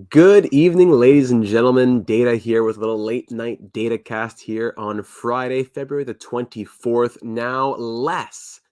Good evening, ladies and gentlemen. Data here with a little late night DataCast here on Friday, February the 24th. Now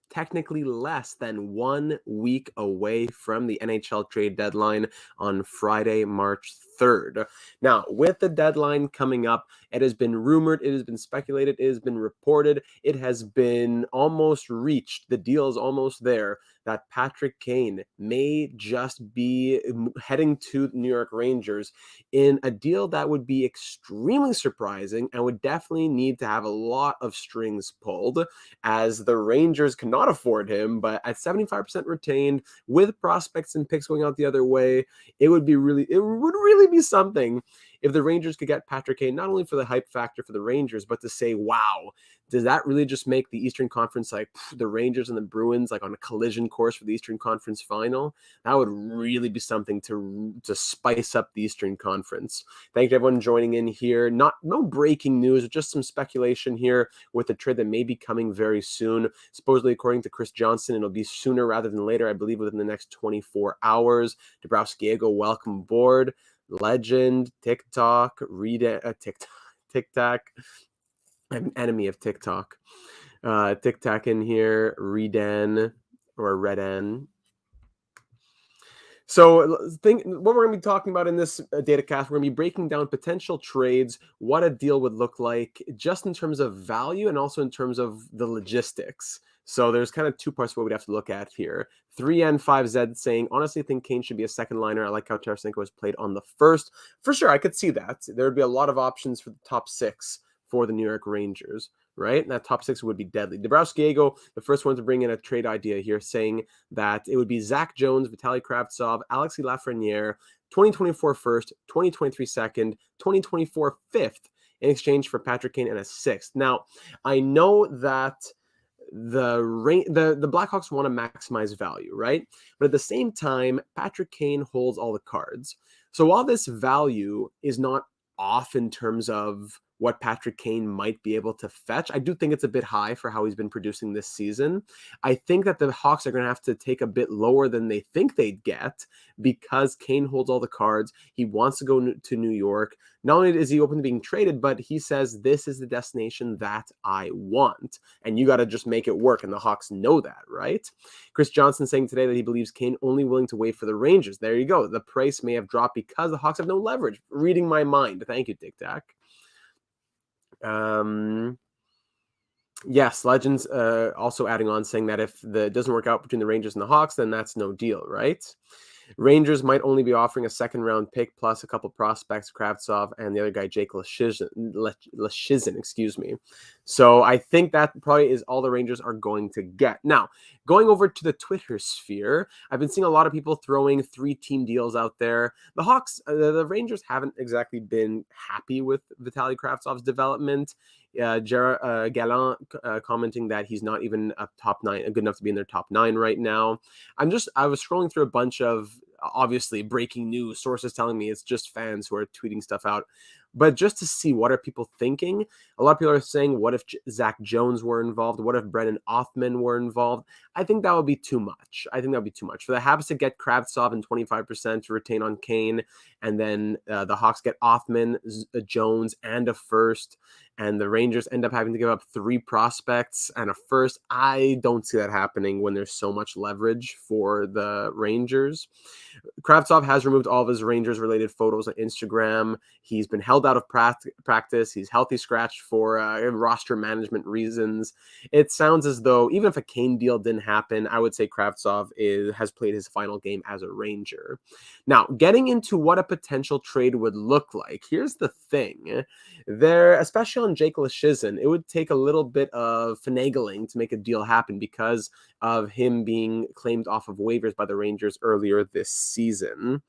technically less than 1 week away from the NHL trade deadline on Friday, March 3rd. Now, with the deadline coming up, it has been rumored, it has been speculated, it has been reported, it has been almost reached. The deal is almost there that Patrick Kane may just be heading to the New York Rangers in a deal that would be extremely surprising and would definitely need to have a lot of strings pulled, as the Rangers cannot afford him. But at 75% retained, with prospects and picks going out the other way, it would really be something if the Rangers could get Patrick Kane, not only for the hype factor for the Rangers, but to say, wow, does that really just make the Eastern Conference like the Rangers and the Bruins like on a collision course for the Eastern Conference final? That would really be something to spice up the Eastern Conference. Thank you everyone joining in here. No breaking news, just some speculation here with the trade that may be coming very soon. Supposedly, according to Chris Johnson, it'll be sooner rather than later. I believe within the next 24 hours. Dabrowski, welcome aboard. Legend, TikTok, TikTok. I'm an enemy of TikTok. TikTok in here, Redan or Redan. So what we're going to be talking about in this DataCast, we're going to be breaking down potential trades, what a deal would look like, just in terms of value and also in terms of the logistics. So there's kind of two parts what we'd have to look at here. 3N5Z saying, honestly, think Kane should be a second liner. I like how Tarasenko was played on the first. For sure, I could see that. There would be a lot of options for the top six for the New York Rangers, right? And that top six would be deadly. Dabrowski, the first one to bring in a trade idea here, saying that it would be Zach Jones, Vitaly Kravtsov, Alexis Lafreniere, 2024 first, 2023 second, 2024 fifth in exchange for Patrick Kane and a sixth. Now, I know that the Blackhawks want to maximize value, right? But at the same time, Patrick Kane holds all the cards. So while this value is not off in terms of what Patrick Kane might be able to fetch, I do think it's a bit high for how he's been producing this season. I think that the Hawks are going to have to take a bit lower than they think they'd get because Kane holds all the cards. He wants to go to New York. Not only is he open to being traded, but he says, this is the destination that I want. And you got to just make it work. And the Hawks know that, right? Chris Johnson saying today that he believes Kane only willing to wait for the Rangers. There you go. The price may have dropped because the Hawks have no leverage. Reading my mind. Thank you, Tic Tac. Yes, Legends also adding on saying that if it doesn't work out between the Rangers and the Hawks, then that's no deal, right? Rangers might only be offering a second-round pick plus a couple prospects, Kravtsov and the other guy, Jake Leschyshyn, excuse me. So I think that probably is all the Rangers are going to get. Now, going over to the Twitter sphere, I've been seeing a lot of people throwing 3-team deals out there. The Hawks, the Rangers haven't exactly been happy with Vitaly Kravtsov's development. Gallant commenting that he's not even a top 9, good enough to be in their top 9 right now. I was scrolling through a bunch of obviously breaking news, sources telling me it's just fans who are tweeting stuff out. But just to see what are people thinking, a lot of people are saying, what if Zach Jones were involved? What if Brennan Othman were involved? I think that would be too much. For the Habs to get Kravtsov and 25% to retain on Kane, and then the Hawks get Othman, Jones, and a first, and the Rangers end up having to give up 3 prospects and a first. I don't see that happening when there's so much leverage for the Rangers. Kravtsov has removed all of his Rangers-related photos on Instagram. He's been held out of practice. He's healthy scratched for roster management reasons. It sounds as though even if a Kane deal didn't happen, I would say Kravtsov has played his final game as a Ranger. Now, getting into what a potential trade would look like, here's the thing. There, especially on Jake Leschyshyn, it would take a little bit of finagling to make a deal happen because of him being claimed off of waivers by the Rangers earlier this season.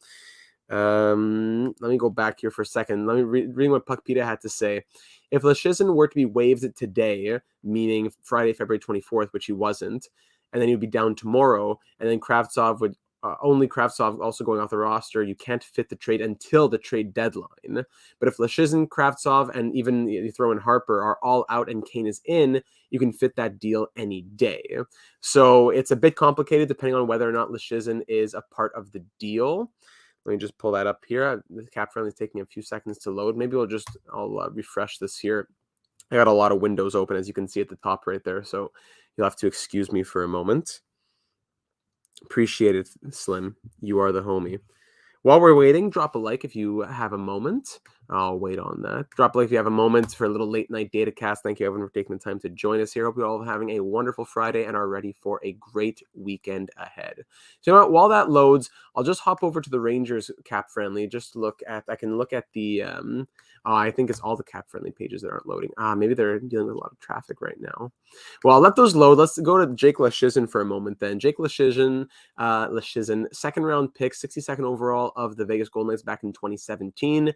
Let me go back here for a second. Let me read what Puck Pita had to say. If Leschyshyn were to be waived today, meaning Friday, February 24th, which he wasn't, and then he would be down tomorrow, and then Kravtsov would only Kravtsov also going off the roster, you can't fit the trade until the trade deadline. But if Leschyshyn, Kravtsov, and even you throw in Harper are all out and Kane is in, you can fit that deal any day. So it's a bit complicated depending on whether or not Leschyshyn is a part of the deal. Let me just pull that up here. The cap friendly is taking a few seconds to load. Maybe I'll refresh this here. I got a lot of windows open, as you can see at the top right there. So you'll have to excuse me for a moment. Appreciate it, Slim. You are the homie. While we're waiting, drop a like if you have a moment. I'll wait on that. Drop a like if you have a moment for a little late night DataCast. Thank you, everyone, for taking the time to join us here. Hope you all are having a wonderful Friday and are ready for a great weekend ahead. So, you know what? While that loads, I'll just hop over to the Rangers cap friendly. Just look at, I can look at the, I think it's all the cap friendly pages that aren't loading. Maybe they're dealing with a lot of traffic right now. Well, I'll let those load. Let's go to Jake Leschyshyn for a moment then. Jake Leschyshyn, second round pick, 62nd overall of the Vegas Golden Knights back in 2017.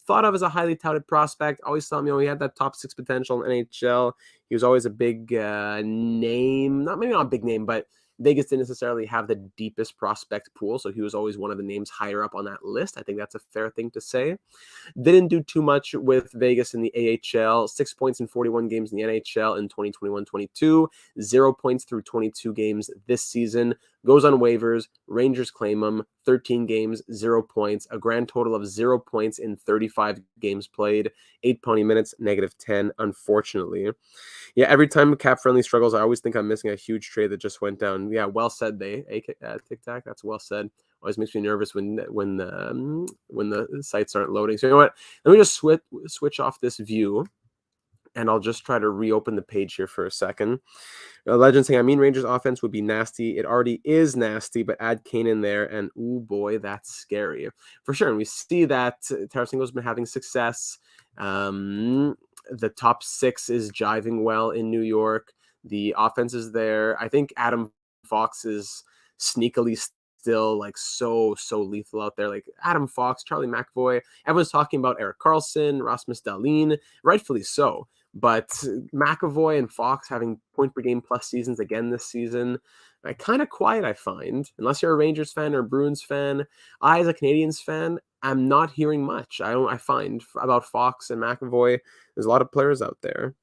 Thought of as a highly touted prospect. Always thought, he had that top 6 potential in NHL. He was always a big name. Maybe not a big name, but Vegas didn't necessarily have the deepest prospect pool, so he was always one of the names higher up on that list. I think that's a fair thing to say. Didn't do too much with Vegas in the AHL. 6 points in 41 games in the NHL in 2021-22. 0 points through 22 games this season. Goes on waivers. Rangers claim him. 13 games, 0 points. A grand total of 0 points in 35 games played. 8 pony minutes, -10, unfortunately. Yeah, every time cap friendly struggles, I always think I'm missing a huge trade that just went down. Yeah, well said, Tic Tac. That's well said. Always makes me nervous when the sites aren't loading. So you know what? Let me just switch off this view, and I'll just try to reopen the page here for a second. Legend saying, Rangers offense would be nasty. It already is nasty, but add Kane in there, and ooh boy, that's scary for sure. And we see that Tarasenko's been having success. The top 6 is jiving well in New York. The offense is there. I think Adam Fox is sneakily still like so lethal out there. Like Adam Fox, Charlie McAvoy. Everyone's talking about Erik Karlsson, Rasmus Dahlin, rightfully so. But McAvoy and Fox having point per game plus seasons again this season, kind of quiet, I find. Unless you're a Rangers fan or a Bruins fan, I, as a Canadiens fan, I'm not hearing much. I find about Fox and McAvoy. There's a lot of players out there.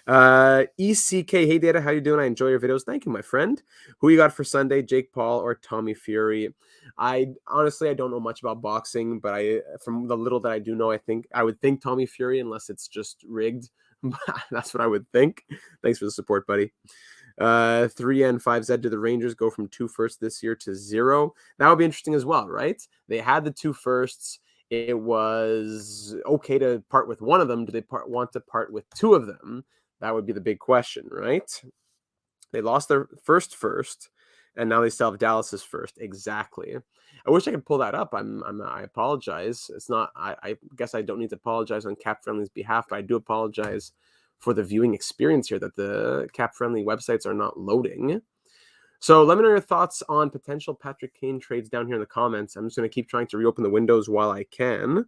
ECK, hey Data, how you doing? I enjoy your videos. Thank you, my friend. Who you got for Sunday, Jake Paul or Tommy Fury? I don't know much about boxing, but from the little that I do know, I would think Tommy Fury, unless it's just rigged. That's what I would think. Thanks for the support, buddy. 3N5Z, do the Rangers go from 2 firsts this year to 0? That would be interesting as well, right? They had the 2 firsts. It was okay to part with one of them. Do they want to part with 2 of them? That would be the big question, right? They lost their first, and now they still have Dallas's first. Exactly. I wish I could pull that up. I apologize. It's not. I guess I don't need to apologize on Cap Friendly's behalf, but I do apologize for the viewing experience here that the Cap Friendly websites are not loading. So let me know your thoughts on potential Patrick Kane trades down here in the comments. I'm just going to keep trying to reopen the windows while I can.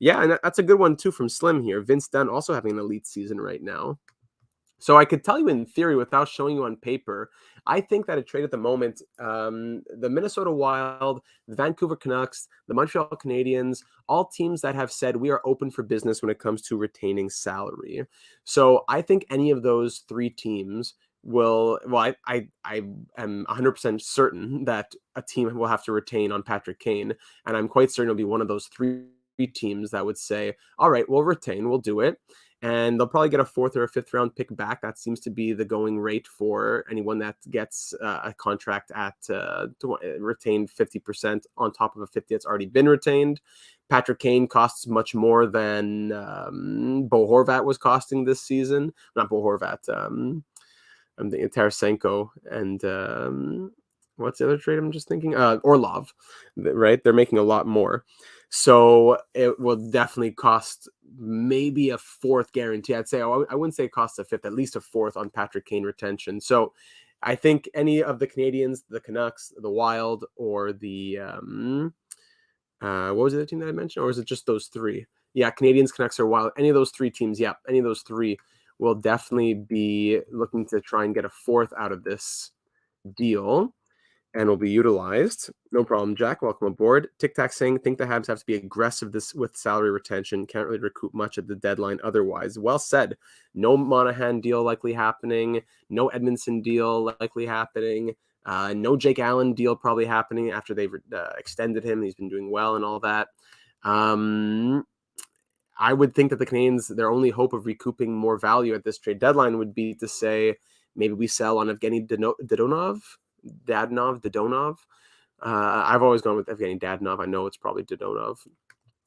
Yeah, and that's a good one too from Slim here. Vince Dunn also having an elite season right now. So I could tell you in theory without showing you on paper, I think that a trade at the moment, the Minnesota Wild, the Vancouver Canucks, the Montreal Canadiens, all teams that have said we are open for business when it comes to retaining salary. So I think any of those 3 teams I am 100% certain that a team will have to retain on Patrick Kane. And I'm quite certain it'll be one of those 3 teams that would say, all right, we'll retain, we'll do it. And they'll probably get a 4th or a 5th round pick back. That seems to be the going rate for anyone that gets a contract at retained 50% on top of a 50 that's already been retained. Patrick Kane costs much more than Bo Horvat was costing this season. Not Bo Horvat. I'm thinking Tarasenko and what's the other trade I'm just thinking? Orlov, right? They're making a lot more. So it will definitely cost maybe a 4th guarantee. I'd say, I wouldn't say it costs a 5th, at least a 4th on Patrick Kane retention. So I think any of the Canadiens, the Canucks, the Wild, or the, what was the other team that I mentioned? Or is it just those 3? Yeah, Canadiens, Canucks, or Wild. Any of those 3 teams, yeah, any of those 3 will definitely be looking to try and get a 4th out of this deal. And will be utilized. No problem, Jack. Welcome aboard. Tic Tac saying, think the Habs have to be aggressive with salary retention. Can't really recoup much at the deadline otherwise. Well said. No Monahan deal likely happening. No Edmondson deal likely happening. No Jake Allen deal probably happening after they've extended him. He's been doing well and all that. I would think that the Canadiens, their only hope of recouping more value at this trade deadline would be to say maybe we sell on Evgeny Dadonov. I've always gone with Evgeny Dadonov. I know it's probably Dadonov,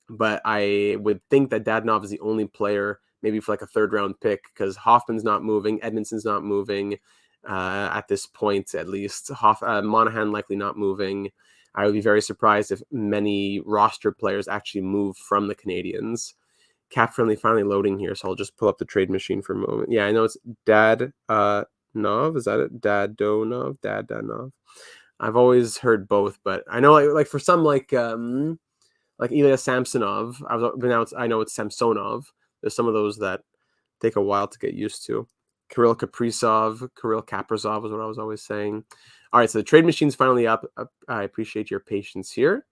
but I would think that Dadonov is the only player, maybe for like a third-round pick, because Hoffman's not moving, Edmondson's not moving at this point, at least. Monahan likely not moving. I would be very surprised if many roster players actually move from the Canadiens. Cap Friendly finally loading here, so I'll just pull up the trade machine for a moment. Yeah, I know it's Dadonov. Is that it? Dadonov. I've always heard both, but I know like for some like Ilya Samsonov, I know it's Samsonov. There's some of those that take a while to get used to. Kirill Kaprizov is what I was always saying. All right, so the trade machine's finally up. I appreciate your patience here.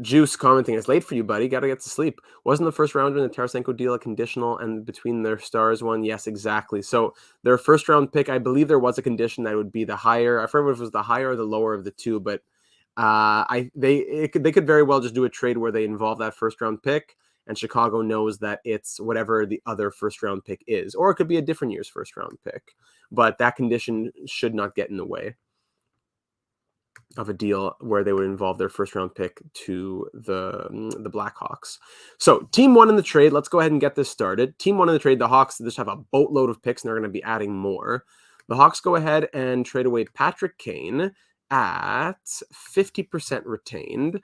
Juice commenting, it's late for you, buddy. Gotta get to sleep. Wasn't the first rounder in the Tarasenko deal a conditional and between their stars one? Yes, exactly. So their first round pick, I believe there was a condition that it would be the higher. I forget if it was the higher or the lower of the two, but they could very well just do a trade where they involve that first round pick, and Chicago knows that it's whatever the other first round pick is, or it could be a different year's first round pick. But that condition should not get in the way of a deal where they would involve their first round pick to the Blackhawks. So team one in the trade, let's go ahead and get this started. Team one in the trade, the Hawks just have a boatload of picks and they're going to be adding more. The Hawks go ahead and trade away Patrick Kane at 50% retained.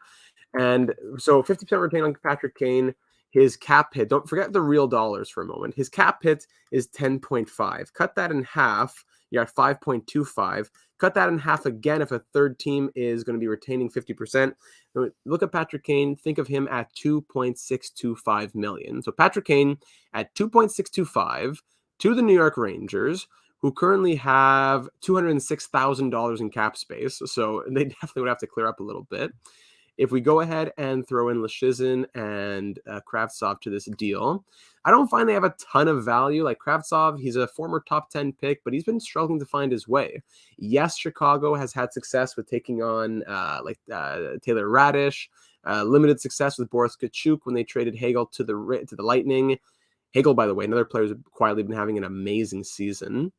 And so 50% retained on Patrick Kane. His cap hit, don't forget the real dollars for a moment. His cap hit is 10.5. Cut that in half, you're at 5.25. Cut that in half again if a third team is going to be retaining 50%. Look at Patrick Kane. Think of him at $2.625 million. So Patrick Kane at $2.625 to the New York Rangers, who currently have $206,000 in cap space. So they definitely would have to clear up a little bit. If we go ahead and throw in Leschyshyn and Kravtsov to this deal, I don't find they have a ton of value. Like Kravtsov, he's a former top 10 pick, but he's been struggling to find his way. Yes, Chicago has had success with taking on Taylor Radish, limited success with Boris Kachuk when they traded Hagel to the Lightning. Hagel, by the way, another player who's quietly been having an amazing season.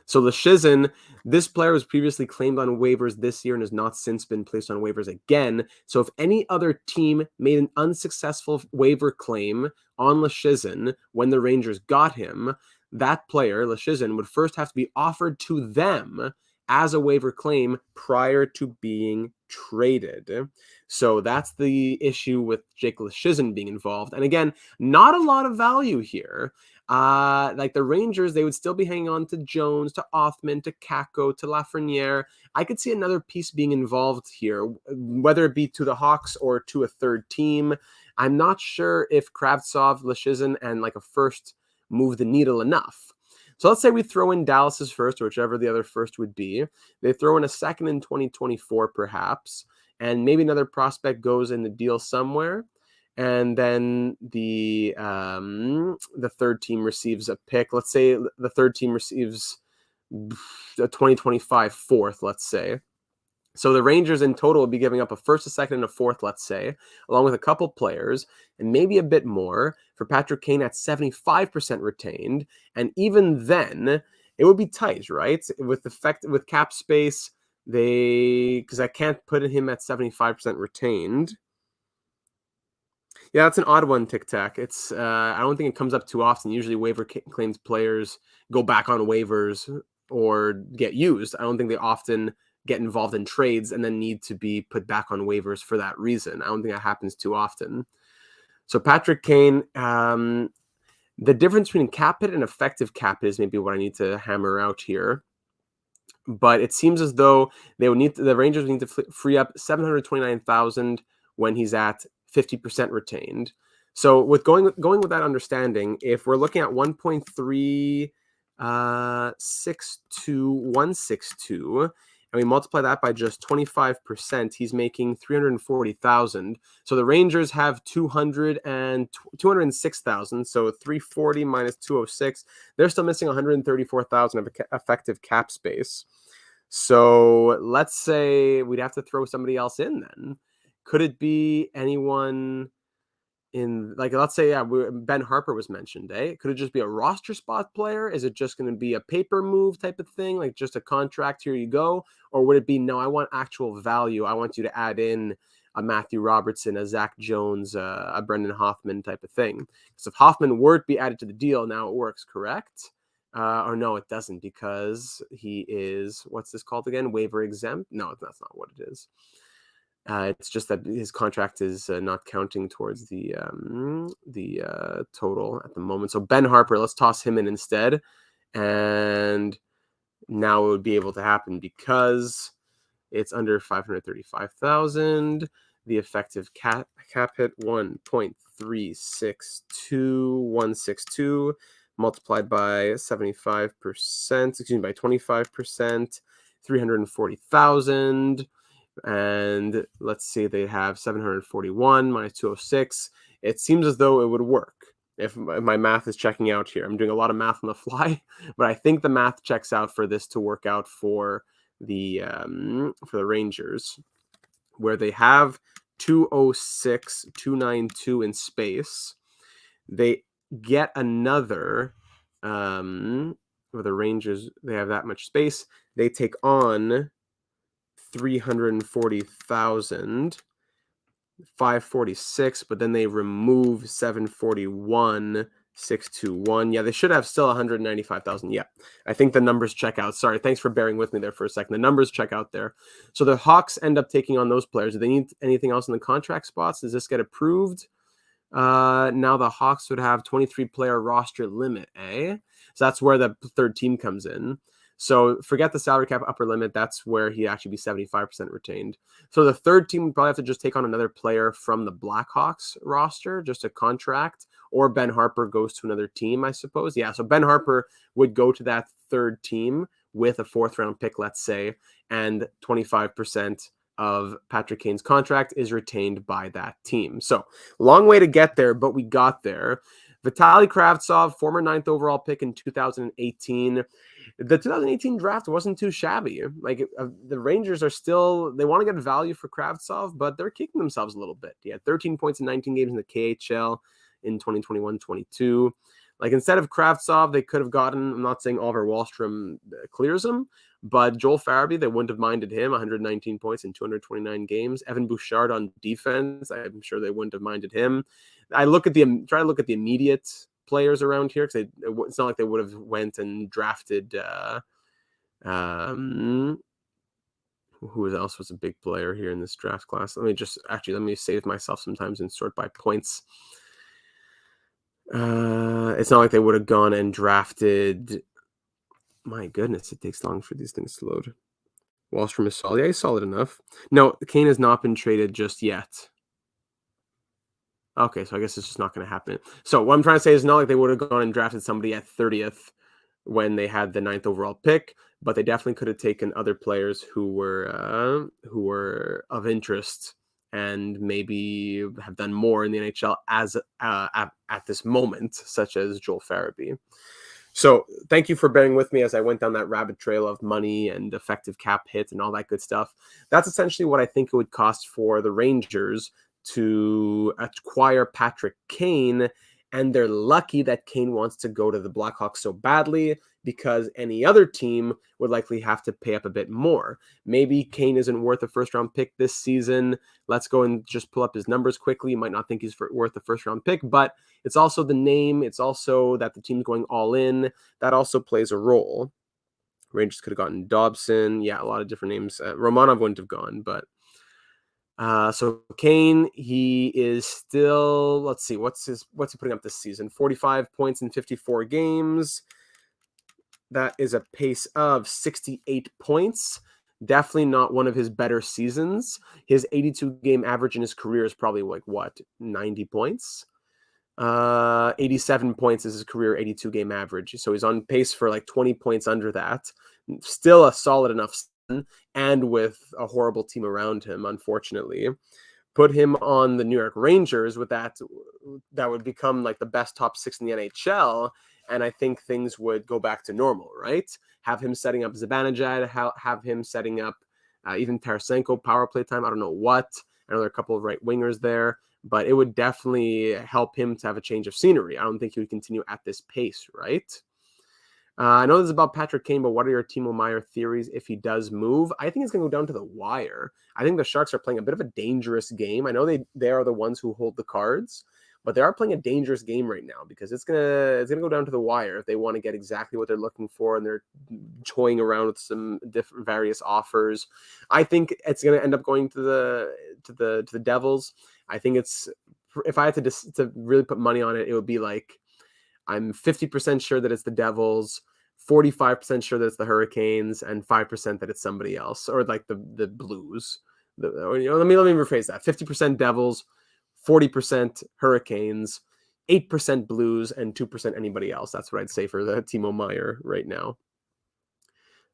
So Leschyshyn, this player was previously claimed on waivers this year and has not since been placed on waivers again. So if any other team made an unsuccessful waiver claim on Leschyshyn when the Rangers got him, that player, Leschyshyn, would first have to be offered to them as a waiver claim prior to being traded. So that's the issue with Jake Leschyshyn being involved. And again, not a lot of value here. Like the Rangers, they would still be hanging on to Jones, to Othman, to Kakko, to Lafreniere. I could see another piece being involved here, whether it be to the Hawks or to a third team. I'm not sure if Kravtsov, Leschyshyn, and like a first move the needle enough. So let's say we throw in Dallas's first, or whichever the other first would be. They throw in a second in 2024, perhaps, and maybe another prospect goes in the deal somewhere. And then the third team receives a pick. Let's say the third team receives a 2025 fourth, let's say. So the Rangers in total will be giving up a first, a second, and a fourth, let's say, along with a couple players, and maybe a bit more for Patrick Kane at 75% retained. And even then, it would be tight, right? With cap space, because I can't put him at 75% retained. Yeah, that's an odd one, Tic Tac. It's I don't think it comes up too often. Usually waiver claims players go back on waivers or get used. I don't think they often get involved in trades and then need to be put back on waivers for that reason. I don't think that happens too often. So Patrick Kane, the difference between cap hit and effective cap hit is maybe what I need to hammer out here. But it seems as though the Rangers would need to free up $729,000 when he's at 50% retained. So with going with that understanding, if we're looking at 1.362162, and we multiply that by just 25%, he's making 340,000. So the Rangers have 206,000. So 340 minus 206, they're still missing 134,000 of effective cap space. So let's say we'd have to throw somebody else in then. Could it be anyone in, like, let's say, yeah, Ben Harper was mentioned, eh? Could it just be a roster spot player? Is it just going to be a paper move type of thing, like just a contract, here you go? Or would it be, no, I want actual value. I want you to add in a Matthew Robertson, a Zach Jones, a Brendan Hoffman type of thing? Because if Hoffman were to be added to the deal, now it works, correct? Or no, it doesn't, because he is, what's this called again? Waiver exempt? No, that's not what it is. It's just that his contract is not counting towards the total at the moment. So Ben Harper, let's toss him in instead. And now it would be able to happen because it's under 535,000. The effective cap hit 1.362162 multiplied by 75%, excuse me, by 25%, 340,000. And let's say they have 741 minus 206. It seems as though it would work if my math is checking out here. I'm doing a lot of math on the fly, but I think the math checks out for this to work out for the Rangers, where they have 206,292 in space. They get another, for the Rangers, they have that much space. They take on 340,000, 546, but then they remove 741,621. Yeah, they should have still 195,000. Yeah, I think the numbers check out. Sorry, thanks for bearing with me there for a second. The numbers check out there. So the Hawks end up taking on those players. Do they need anything else in the contract spots? Does this get approved? Now the Hawks would have 23-player roster limit, eh? So that's where the third team comes in. So forget the salary cap upper limit. That's where he'd actually be 75% retained. So the third team would probably have to just take on another player from the Blackhawks roster, just a contract, or Ben Harper goes to another team, I suppose. Yeah, so Ben Harper would go to that third team with a fourth-round pick, let's say, and 25% of Patrick Kane's contract is retained by that team. So long way to get there, but we got there. Vitaly Kravtsov, former 9th overall pick in 2018. The 2018 draft wasn't too shabby. Like, the Rangers are still, they want to get value for Kravtsov, but they're kicking themselves a little bit. He had 13 points in 19 games in the KHL in 2021-22. Like, instead of Kravtsov, they could have gotten, I'm not saying Oliver Wahlstrom clears him, but Joel Farabee, they wouldn't have minded him, 119 points in 229 games. Evan Bouchard on defense, I'm sure they wouldn't have minded him. I try to look at the immediate players around here, because it's not like they would have went and drafted who else was a big player here in this draft class. Let me save myself sometimes and sort by points. It's not like they would have gone and drafted. My goodness, it takes long for these things to load. Wallstrom is solid. Yeah, he's solid enough. No, Kane has not been traded just yet. Okay, so I guess it's just not going to happen. So what I'm trying to say is not like they would have gone and drafted somebody at 30th when they had the 9th overall pick, but they definitely could have taken other players who were of interest and maybe have done more in the NHL as at this moment, such as Joel Farabee. So thank you for bearing with me as I went down that rabbit trail of money and effective cap hit and all that good stuff. That's essentially what I think it would cost for the Rangers to acquire Patrick Kane, and they're lucky that Kane wants to go to the Blackhawks so badly, because any other team would likely have to pay up a bit more. Maybe Kane isn't worth a first-round pick this season. Let's go and just pull up his numbers quickly. You might not think he's worth a first-round pick, but it's also the name. It's also that the team's going all in. That also plays a role. Rangers could have gotten Dobson. Yeah, a lot of different names. Romanov wouldn't have gone, but so Kane, he is still, let's see, what's he putting up this season? 45 points in 54 games. That is a pace of 68 points. Definitely not one of his better seasons. His 82 game average in his career is probably 90 points. 87 points is his career 82 game average. So he's on pace for 20 points under that. Still a solid enough and with a horrible team around him, unfortunately. Put him on the New York Rangers with that would become like the best top 6 in the NHL, and I think things would go back to normal, right? Have him setting up Zibanejad, have him setting up even Tarasenko power play time. I don't know what. I know there are a couple of right wingers there, but it would definitely help him to have a change of scenery. I don't think he would continue at this pace, right? I know this is about Patrick Kane, but what are your Timo Meier theories if he does move? I think it's going to go down to the wire. I think the Sharks are playing a bit of a dangerous game. I know they are the ones who hold the cards, but they are playing a dangerous game right now because it's gonna go down to the wire if they want to get exactly what they're looking for, and they're toying around with some different various offers. I think it's going to end up going to the Devils. I think it's, if I had to really put money on it, it would be like, I'm 50% sure that it's the Devils, 45% sure that it's the Hurricanes, and 5% that it's somebody else, or like the Blues. Let me rephrase that: 50% Devils, 40% Hurricanes, 8% Blues, and 2% anybody else. That's what I'd say for the Timo Meier right now.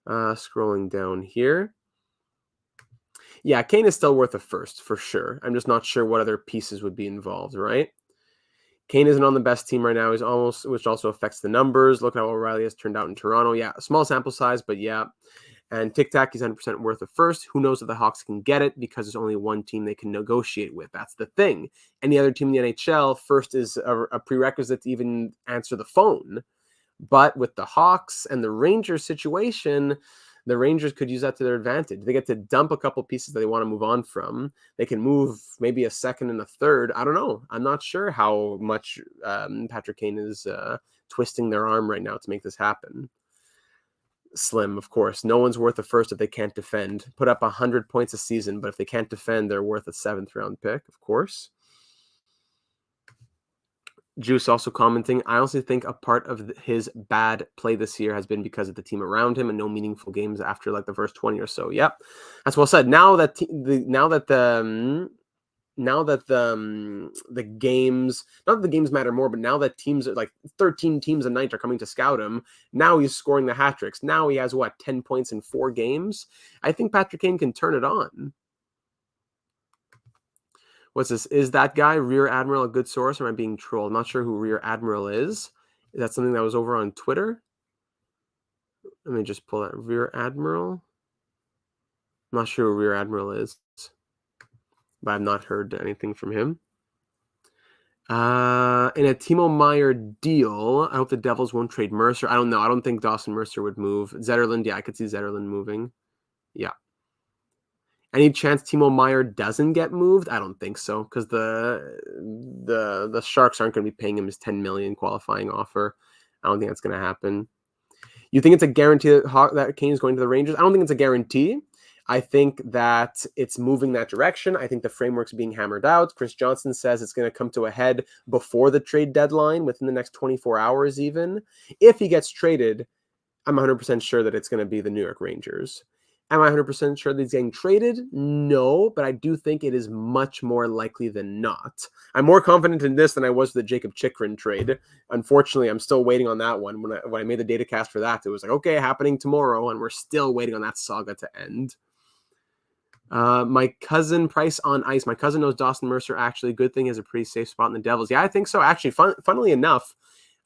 Scrolling down here. Yeah, Kane is still worth a first for sure. I'm just not sure what other pieces would be involved, right? Kane isn't on the best team right now. He's almost, which also affects the numbers. Look how O'Reilly has turned out in Toronto. Yeah, a small sample size, but yeah. And Tic Tac, he's 100% worth a first. Who knows if the Hawks can get it, because there's only one team they can negotiate with. That's the thing. Any other team in the NHL, first is a prerequisite to even answer the phone. But with the Hawks and the Rangers situation, the Rangers could use that to their advantage. They get to dump a couple pieces that they want to move on from. They can move maybe a second and a third. I don't know. I'm not sure how much Patrick Kane is twisting their arm right now to make this happen. Slim, of course. No one's worth a first if they can't defend. Put up 100 points a season, but if they can't defend, they're worth a 7th round pick, of course. Juice also commenting, I honestly think a part of his bad play this year has been because of the team around him and no meaningful games after like the first 20 or so. Yep, that's well said. Now that the games, not that the games matter more, but now that teams are like 13 teams a night are coming to scout him, now he's scoring the hat tricks. Now he has 10 points in 4 games. I think Patrick Kane can turn it on. What's this? Is that guy, Rear Admiral, a good source, or am I being trolled? I'm not sure who Rear Admiral is. Is that something that was over on Twitter? Let me just pull that. Rear Admiral? I'm not sure who Rear Admiral is, but I've not heard anything from him. In a Timo Meier deal, I hope the Devils won't trade Mercer. I don't know. I don't think Dawson Mercer would move. Zetterlund, yeah, I could see Zetterlund moving. Yeah. Any chance Timo Meier doesn't get moved? I don't think so, because the Sharks aren't going to be paying him his $10 million qualifying offer. I don't think that's going to happen. You think it's a guarantee that Kane is going to the Rangers? I don't think it's a guarantee. I think that it's moving that direction. I think the framework's being hammered out. Chris Johnson says it's going to come to a head before the trade deadline, within the next 24 hours even. If he gets traded, I'm 100% sure that it's going to be the New York Rangers. Am I 100% sure that he's getting traded? No, but I do think it is much more likely than not. I'm more confident in this than I was with the Jacob Chikrin trade. Unfortunately, I'm still waiting on that one. When I made the DataCast for that, it was like, okay, happening tomorrow, and we're still waiting on that saga to end. My cousin, Price on Ice. My cousin knows Dawson Mercer, actually. Good thing he has a pretty safe spot in the Devils. Yeah, I think so. Actually, funnily enough,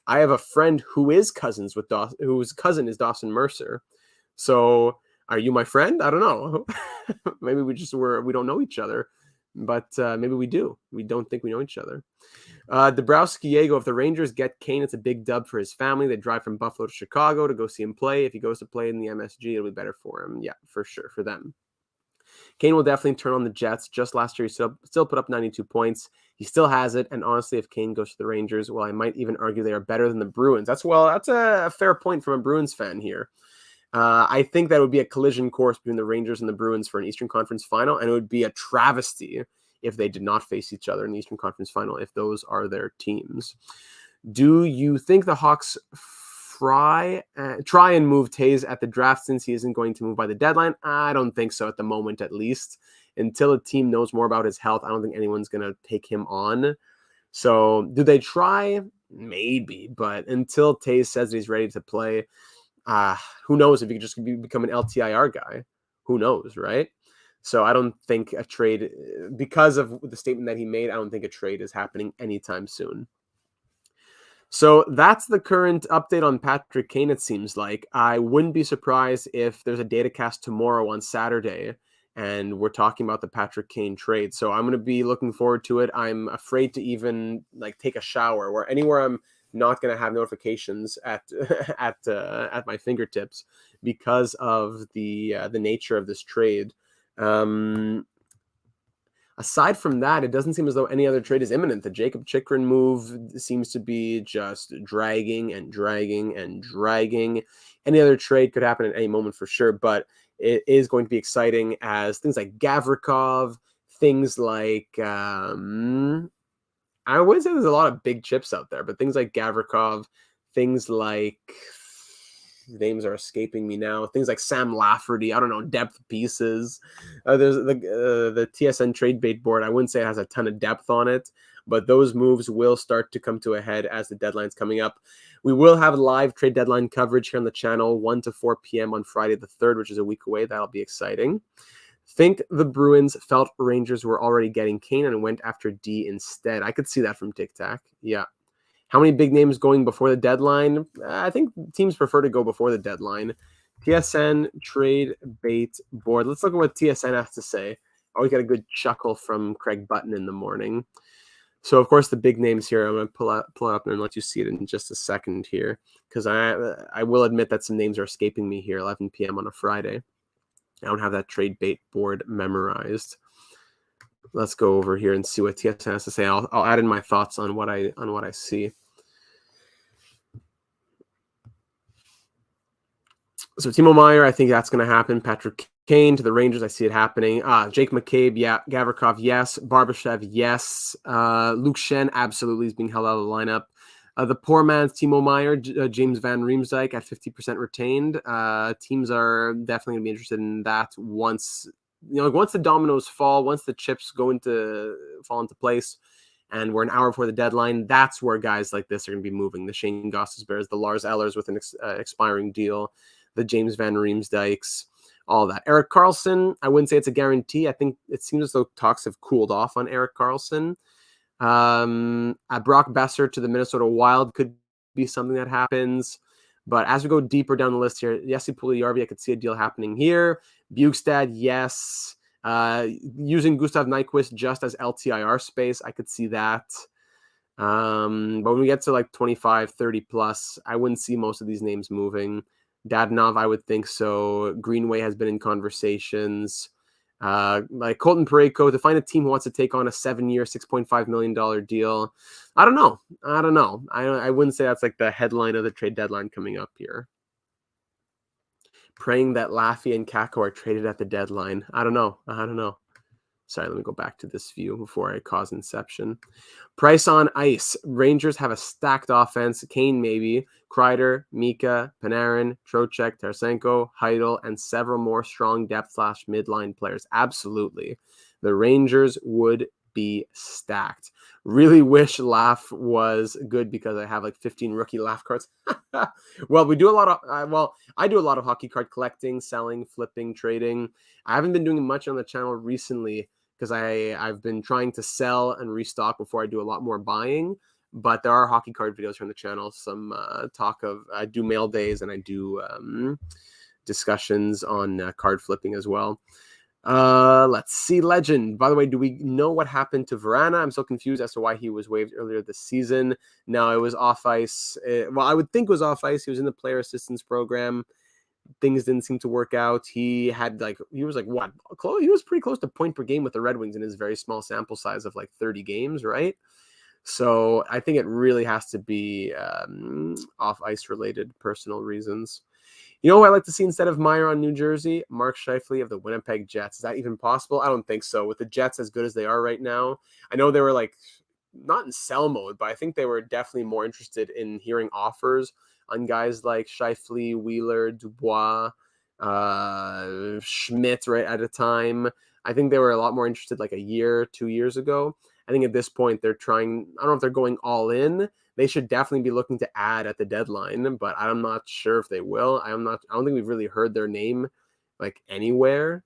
I have a friend who is cousins with whose cousin is Dawson Mercer. So... are you my friend? I don't know. Maybe we don't know each other, but maybe we do. We don't think we know each other. Dabrowski-Diego, if the Rangers get Kane, it's a big dub for his family. They drive from Buffalo to Chicago to go see him play. If he goes to play in the MSG, it'll be better for him. Yeah, for sure, for them. Kane will definitely turn on the Jets. Just last year, he still put up 92 points. He still has it. And honestly, if Kane goes to the Rangers, well, I might even argue they are better than the Bruins. That's a fair point from a Bruins fan here. I think that would be a collision course between the Rangers and the Bruins for an Eastern Conference final, and it would be a travesty if they did not face each other in the Eastern Conference final, if those are their teams. Do you think the Hawks try and move Taves at the draft, since he isn't going to move by the deadline? I don't think so, at the moment at least. Until a team knows more about his health, I don't think anyone's going to take him on. So do they try? Maybe, but until Taves says that he's ready to play, who knows if he could just become an LTIR guy? who knows, right? So I don't think a trade, because of the statement that he made, I don't think a trade is happening anytime soon. So that's the current update on Patrick Kane, it seems like. I wouldn't be surprised if there's a DataCast tomorrow on Saturday and we're talking about the Patrick Kane trade. So I'm going to be looking forward to it. I'm afraid to even like take a shower or anywhere I'm not going to have notifications at at my fingertips because of the nature of this trade. Aside from that, it doesn't seem as though any other trade is imminent. The Jacob Chikrin move seems to be just dragging and dragging and dragging. Any other trade could happen at any moment for sure, but it is going to be exciting as things like Gavrikov, things like I would say there's a lot of big chips out there, but things like Gavrikov, things like names are escaping me now. Things like Sam Lafferty, I don't know, depth pieces. There's the TSN trade bait board. I wouldn't say it has a ton of depth on it, but those moves will start to come to a head as the deadline's coming up. We will have live trade deadline coverage here on the channel 1 to 4 p.m. on Friday the 3rd, which is a week away. That'll be exciting. Think the Bruins felt Rangers were already getting Kane and went after D instead. I could see that from Tic Tac. Yeah. How many big names going before the deadline? I think teams prefer to go before the deadline. TSN trade bait board. Let's look at what TSN has to say. Always got a good chuckle from Craig Button in the morning. So, of course, the big names here, I'm going to pull it up and let you see it in just a second here, because I will admit that some names are escaping me here, 11 p.m. on a Friday. I don't have that trade bait board memorized. Let's go over here and see what TSN has to say. I'll add in my thoughts on what I see. So Timo Meier, I think that's going to happen. Patrick Kane to the Rangers, I see it happening. Jake McCabe, yeah. Gavrikov, yes. Barbashev, yes. Luke Shen, absolutely, is being held out of the lineup. The poor man's Timo Meier, James Van Riemsdyk at 50% retained. Teams are definitely going to be interested in that once the dominoes fall, once the chips fall into place, and we're an hour before the deadline. That's where guys like this are going to be moving. The Shane Gostisbeheres, the Lars Ellers with an expiring deal, the James Van Riemsdykes, all that. Erik Karlsson, I wouldn't say it's a guarantee. I think it seems as though talks have cooled off on Erik Karlsson. Brock Besser to the Minnesota Wild could be something that happens. But as we go deeper down the list here, Jesse Puljujärvi, I could see a deal happening here. Bjugstad, yes. Using Gustav Nyquist just as LTIR space, I could see that. But when we get to like 25, 30 plus, I wouldn't see most of these names moving. Dadonov, I would think so. Greenway has been in conversations. Like Colton Parayko, to find a team who wants to take on a 7-year, $6.5 million deal. I don't know. I wouldn't say that's like the headline of the trade deadline coming up here. Praying that Laffy and Kakko are traded at the deadline. I don't know. Sorry, let me go back to this view before I cause inception. Price on ice. Rangers have a stacked offense. Kane, maybe. Kreider, Mika, Panarin, Trocheck, Tarasenko, Heidel, and several more strong depth / midline players. Absolutely. The Rangers would be stacked. Really wish Laugh was good because I have like 15 rookie Laugh cards. Well, we do a lot of, I do a lot of hockey card collecting, selling, flipping, trading. I haven't been doing much on the channel recently because I've been trying to sell and restock before I do a lot more buying. But there are hockey card videos here on the channel. Some talk of, I do mail days and I do discussions on card flipping as well. Let's see. Legend. By the way, do we know what happened to Vrana? I'm so confused as to why he was waived earlier this season. No, it was off ice. I would think it was off ice. He was in the player assistance program. Things didn't seem to work out. He was pretty close to point per game with the Red Wings in his very small sample size of like 30 games, right? So I think it really has to be off ice related personal reasons. You know who I like to see instead of Meier on New Jersey? Mark Scheifele of the Winnipeg Jets. Is that even possible? I don't think so. With the Jets as good as they are right now, I know they were like not in sell mode, but I think they were definitely more interested in hearing offers on guys like Scheifele, Wheeler, Dubois, Schmidt right at a time. I think they were a lot more interested like a year, 2 years ago. I think at this point they're trying, I don't know if they're going all in. They should definitely be looking to add at the deadline, but I'm not sure if they will. I don't think we've really heard their name like anywhere.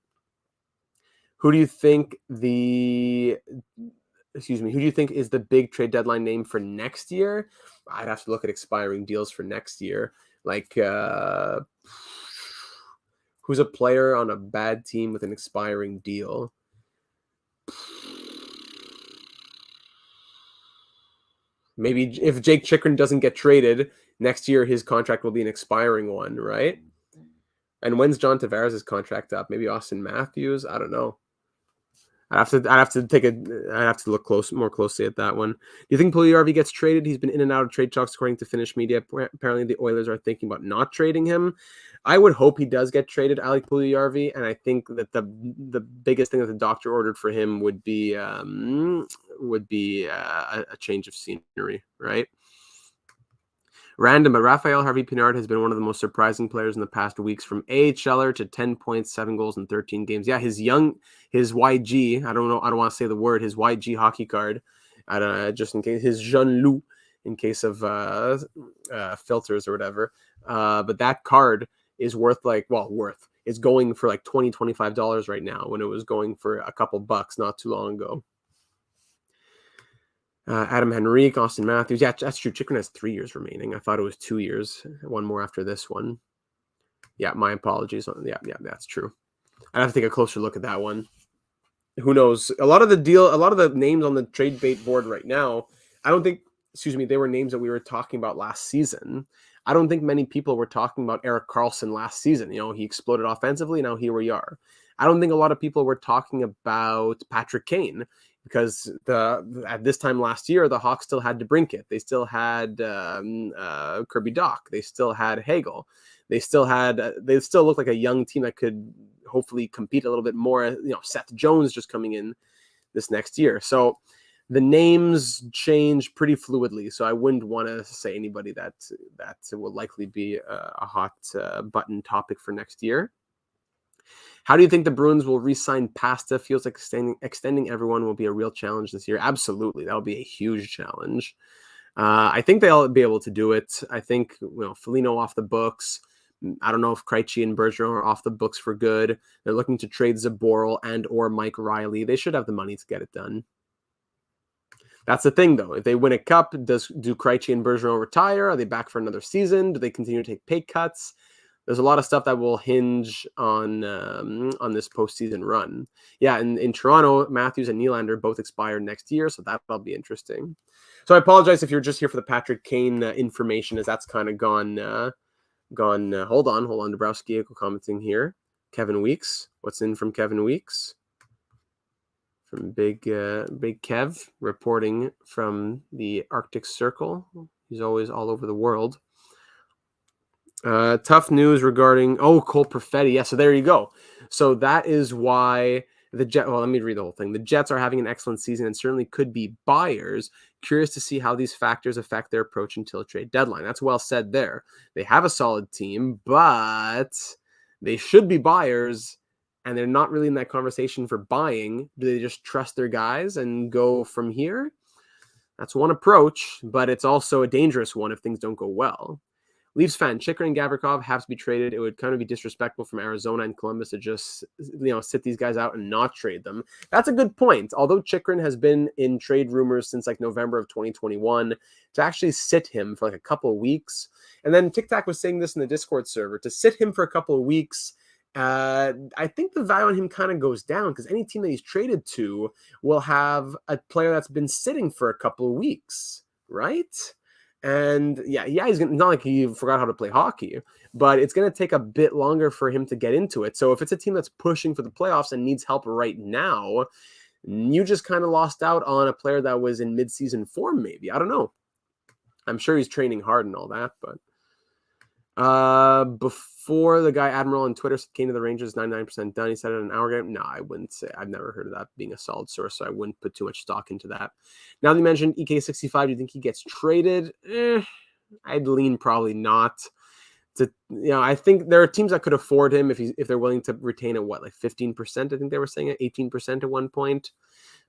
Who do you think the Who do you think is the big trade deadline name for next year? I'd have to look at expiring deals for next year. Like, who's a player on a bad team with an expiring deal? Maybe if Jake Chychrun doesn't get traded next year, his contract will be an expiring one, right? And when's John Tavares' contract up? Maybe Austin Matthews? I don't know. I'd have to look more closely at that one. Do you think Puljujarvi gets traded? He's been in and out of trade talks according to Finnish media. Apparently the Oilers are thinking about not trading him. I would hope he does get traded, Alec Puljujarvi, and I think that the biggest thing that the doctor ordered for him would be a change of scenery, right? Random, but Raphael Harvey-Pinard has been one of the most surprising players in the past weeks, from AHLer to 10 points, 7 goals in 13 games. Yeah, his YG, I don't want to say the word, his YG hockey card, just in case, his Jean Loup, in case of filters or whatever. But that card is it's going for like $20, $25 right now, when it was going for a couple bucks not too long ago. Adam Henrique, Austin Matthews. Yeah, that's true. Chychrun has 3 years remaining. I thought it was 2 years. One more after this one. Yeah, my apologies. Yeah, that's true. I'd have to take a closer look at that one. Who knows? A lot of the names on the trade bait board right now, I don't think, they were names that we were talking about last season. I don't think many people were talking about Erik Karlsson last season. He exploded offensively. Now here we are. I don't think a lot of people were talking about Patrick Kane, because at this time last year, the Hawks still had DeBrincat. They still had Kirby Dach. They still had Hagel. They still looked like a young team that could hopefully compete a little bit more. Seth Jones just coming in this next year. So the names change pretty fluidly. So I wouldn't want to say anybody that will likely be a hot button topic for next year. How do you think the Bruins will re-sign Pasta? Feels like extending everyone will be a real challenge this year. Absolutely. That'll be a huge challenge. I think they'll be able to do it. I think, Foligno off the books. I don't know if Krejci and Bergeron are off the books for good. They're looking to trade Zaboral and or Mike Riley. They should have the money to get it done. That's the thing, though. If they win a cup, do Krejci and Bergeron retire? Are they back for another season? Do they continue to take pay cuts? There's a lot of stuff that will hinge on this postseason run. Yeah, in Toronto, Matthews and Nylander both expire next year, so that'll be interesting. So I apologize if you're just here for the Patrick Kane information, as that's kind of gone. Hold on, Dabrowski commenting here. Kevin Weeks, what's in from Kevin Weeks? From Big Kev, reporting from the Arctic Circle. He's always all over the world. Tough news regarding Cole Perfetti. Yeah, so there you go. So that is why the Jets. Well, let me read the whole thing. The Jets are having an excellent season and certainly could be buyers. Curious to see how these factors affect their approach until trade deadline. That's well said there. They have a solid team, but they should be buyers, and they're not really in that conversation for buying. Do they just trust their guys and go from here? That's one approach, but it's also a dangerous one if things don't go well. Leafs fan, Chychrun and Gavrikov have to be traded. It would kind of be disrespectful from Arizona and Columbus to just, sit these guys out and not trade them. That's a good point. Although Chychrun has been in trade rumors since like November of 2021, to actually sit him for like a couple of weeks. And then Tic Tac was saying this in the Discord server, to sit him for a couple of weeks, I think the value on him kind of goes down, because any team that he's traded to will have a player that's been sitting for a couple of weeks, right? And he's not like he forgot how to play hockey, but it's going to take a bit longer for him to get into it. So if it's a team that's pushing for the playoffs and needs help right now, you just kind of lost out on a player that was in mid-season form, maybe. I don't know. I'm sure he's training hard and all that, but before the guy Admiral on Twitter came to the Rangers, 99% done. He said it an hour ago. No, I wouldn't say. I've never heard of that being a solid source, so I wouldn't put too much stock into that. Now that you mentioned EK65, do you think he gets traded? I'd lean probably not. I think there are teams that could afford him if they're willing to retain at like 15%. I think they were saying at 18% at one point.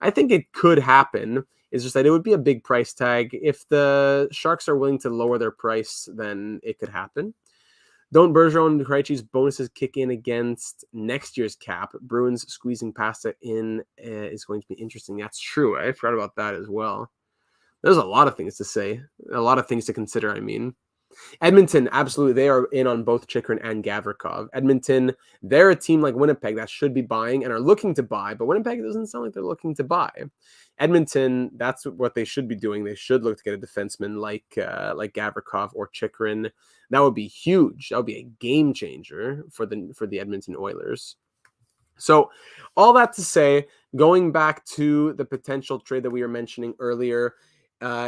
I think it could happen. It's just that it would be a big price tag. If the Sharks are willing to lower their price, then it could happen. Don't Bergeron and Krejci's bonuses kick in against next year's cap? Bruins squeezing past it in is going to be interesting. That's true. I forgot about that as well. There's a lot of things to say. A lot of things to consider, I mean. Edmonton, absolutely. They are in on both Chychrun and Gavrikov. Edmonton, they're a team like Winnipeg that should be buying and are looking to buy, but Winnipeg doesn't sound like they're looking to buy. Edmonton, that's what they should be doing. They should look to get a defenseman like Gavrikov or Chychrun. That would be huge. That would be a game changer for the Edmonton Oilers. So all that to say, going back to the potential trade that we were mentioning earlier,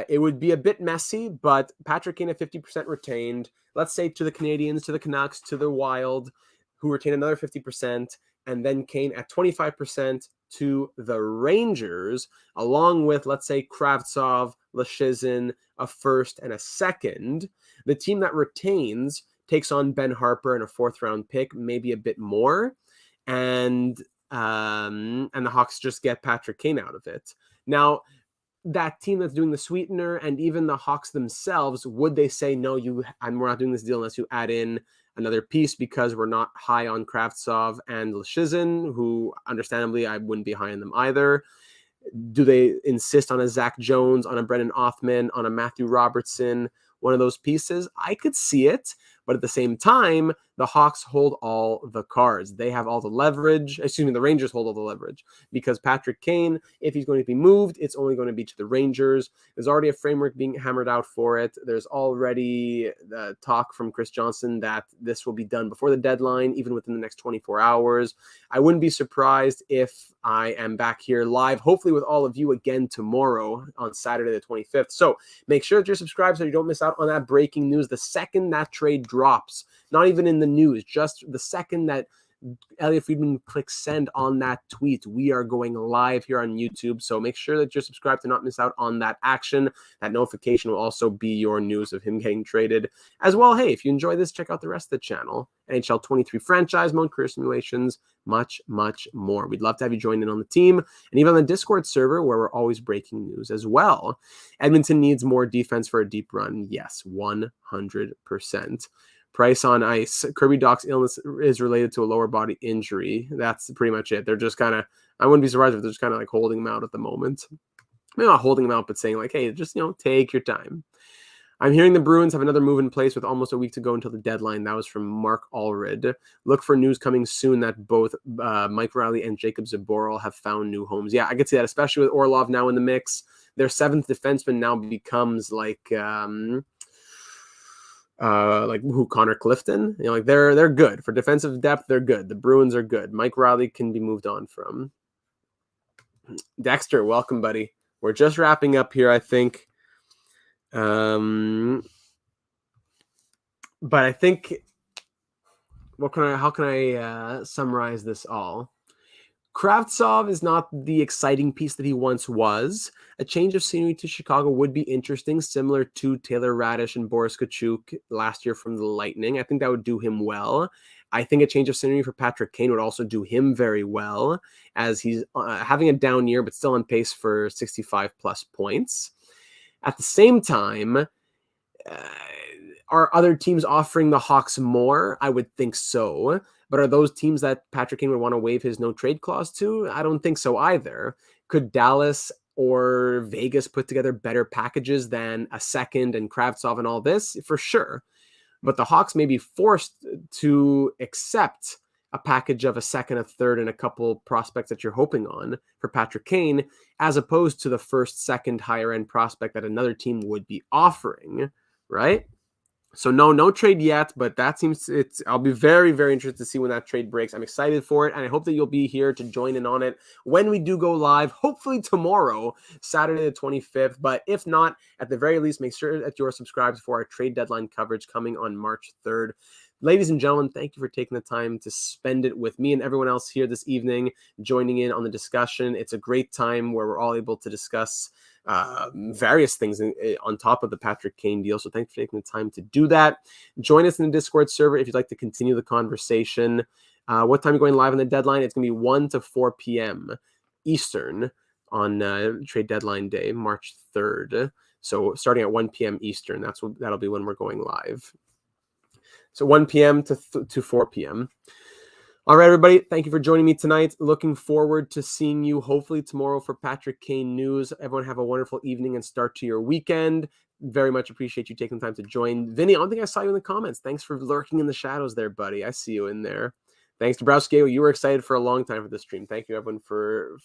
it would be a bit messy, but Patrick Kane at 50% retained, let's say to the Canadiens, to the Canucks, to the Wild, who retain another 50%, and then Kane at 25% to the Rangers, along with, let's say, Kravtsov, Leschyshyn, a first and a second. The team that retains takes on Ben Harper and a fourth-round pick, maybe a bit more, and the Hawks just get Patrick Kane out of it. Now, that team that's doing the sweetener and even the Hawks themselves, would they say, no, we're not doing this deal unless you add in another piece because we're not high on Kravtsov and Leschyshyn, who understandably I wouldn't be high on them either. Do they insist on a Zach Jones, on a Brendan Othman, on a Matthew Robertson, one of those pieces? I could see it, but at the same time, the Hawks hold all the cards. They have all the leverage. The Rangers hold all the leverage because Patrick Kane, if he's going to be moved, it's only going to be to the Rangers. There's already a framework being hammered out for it. There's already talk from Chris Johnson that this will be done before the deadline, even within the next 24 hours. I wouldn't be surprised if I am back here live, hopefully with all of you again tomorrow on Saturday the 25th. So make sure that you're subscribed so you don't miss out on that breaking news the second that trade drops. Not even in the news, just the second that Elliot Friedman clicks send on that tweet, we are going live here on YouTube. So make sure that you're subscribed to not miss out on that action. That notification will also be your news of him getting traded. As well, hey, if you enjoy this, check out the rest of the channel. NHL 23 franchise mode, career simulations, much, much more. We'd love to have you join in on the team and even on the Discord server where we're always breaking news as well. Edmonton needs more defense for a deep run. Yes, 100%. Price on ice. Kirby Dach's illness is related to a lower body injury. That's pretty much it. They're just kind of, I wouldn't be surprised if they're just kind of like holding him out at the moment. Maybe not holding him out, but saying like, hey, just, take your time. I'm hearing the Bruins have another move in place with almost a week to go until the deadline. That was from Mark Allred. Look for news coming soon that both Mike Riley and Jacob Zaboral have found new homes. Yeah, I could see that, especially with Orlov now in the mix. Their seventh defenseman now becomes like who, Connor Clifton, they're good for defensive depth. They're good. The Bruins are good. Mike Riley can be moved on from. Dexter, welcome, buddy. We're just wrapping up here, I think. But I think, how can I summarize this all? Kravtsov is not the exciting piece that he once was. A change of scenery to Chicago would be interesting, similar to Taylor Radish and Boris Kachuk last year from the Lightning. I think that would do him well. I think a change of scenery for Patrick Kane would also do him very well, as he's having a down year, but still on pace for 65-plus points. At the same time, are other teams offering the Hawks more? I would think so. But are those teams that Patrick Kane would want to waive his no-trade clause to? I don't think so either. Could Dallas or Vegas put together better packages than a second and Kravtsov and all this? For sure. But the Hawks may be forced to accept a package of a second, a third, and a couple prospects that you're hoping on for Patrick Kane, as opposed to the first, second, higher-end prospect that another team would be offering, right? So no trade yet, but that seems I'll be very, very interested to see when that trade breaks. I'm excited for it, and I hope that you'll be here to join in on it when we do go live, hopefully tomorrow, Saturday the 25th. But if not, at the very least, make sure that you're subscribed for our trade deadline coverage coming on March 3rd. Ladies and gentlemen, thank you for taking the time to spend it with me and everyone else here this evening, joining in on the discussion. It's a great time where we're all able to discuss various things on top of the Patrick Kane deal. So thanks for taking the time to do that. Join us in the Discord server if you'd like to continue the conversation. What time are you going live on the deadline? It's going to be 1 to 4 p.m. Eastern on trade deadline day, March 3rd. So starting at 1 p.m. Eastern, that'll be when we're going live. So 1 p.m. to 4 p.m. All right, everybody. Thank you for joining me tonight. Looking forward to seeing you hopefully tomorrow for Patrick Kane news. Everyone have a wonderful evening and start to your weekend. Very much appreciate you taking the time to join. Vinny, I don't think I saw you in the comments. Thanks for lurking in the shadows there, buddy. I see you in there. Thanks to Browski. You were excited for a long time for this stream. Thank you, everyone, for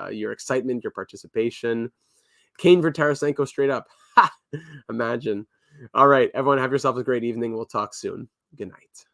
your excitement, your participation. Kane for Tarasenko straight up. Ha! Imagine. All right, everyone, have yourself a great evening. We'll talk soon. Good night.